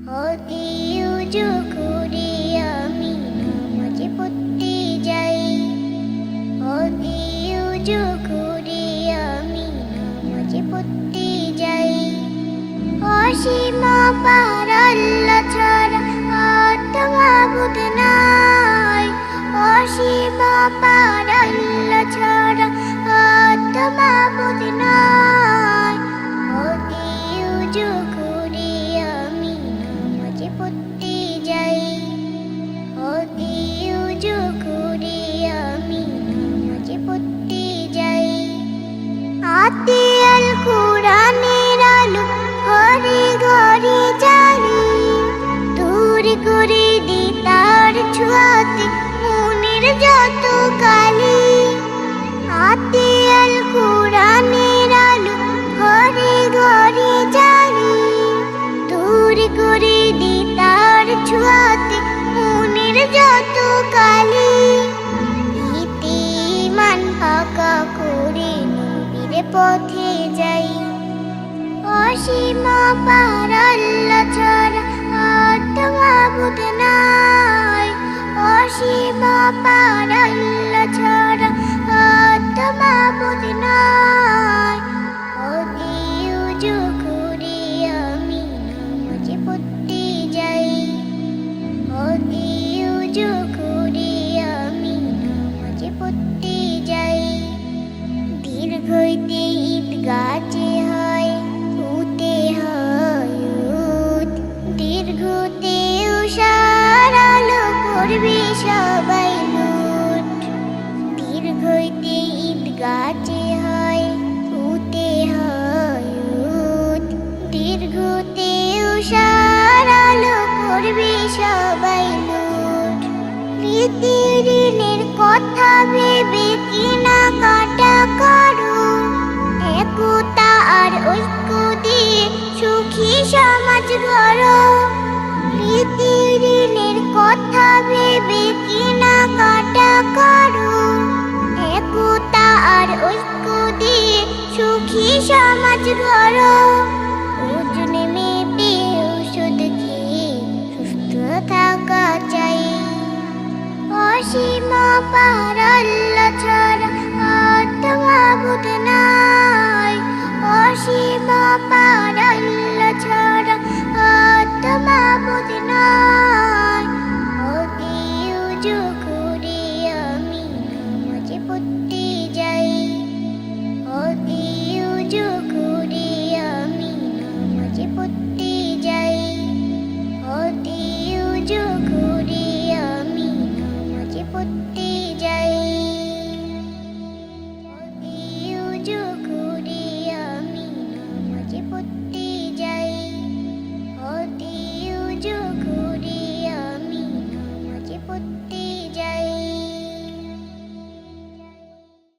অতি উজু করে আমি নামাজ পড়তে যাই, অতি উজু করে আমি নামাজ পড়তে যাই। অসীম পার আল্লাহ ছাড়া আর তো মাবুদ নাই, অসীম পার আল্লাহ ছাড়া আর তো মাবুদ নাই। অতি উজু করে আমি নামাজ পড়তে যাই, অতি উজু করে আমি নামাজ পড়তে যাই। হাতে আল কুরআনের আলো ঘরে ঘরে জ্বালি, দূর করে দিতার ছোঁয়াতে মনের যত কালি। হাতে আল কুরআনের আলো ঘরে ঘরে জ্বালি, দূর করে দিতার ছোঁয়াতে মনের যত কালি। ইমান পাকা করে নবীর পথে যাই, অসীম পার আল্লাহ ছাড়া আর তো মাবুদ নাই, অসীম পার আল্লাহ ছাড়া আর তো মাবুদ নাই। অতি উজু করে আমি নামাজ পড়তে যাই, অতি উজু করে আমি নামাজ পড়তে যাই। দীর্ঘইতে ঈদগাহে হয় উতে হয় উত, দীর্ঘতে উষার আলো করবে সবাই লুট। দীর্ঘইতে ঈদগাহে হয় উতে হয় উত, দীর্ঘতে উষার আলো করবে সবাই লুট। রীতির ঋণের কথা ভেবে কিনা কাটা করো, একতা আর ঐক্য দিয়ে সুখী সমাজ গড়ো। রীতির ঋণের কথা ভেবে কিনা কাটা করো, একতা আর ঐক্য দিয়ে সুখী সমাজ গড়ো। ওজনে মেপে ওষুধ খেয়ে সুস্থ থাকা চাই, অসীম পার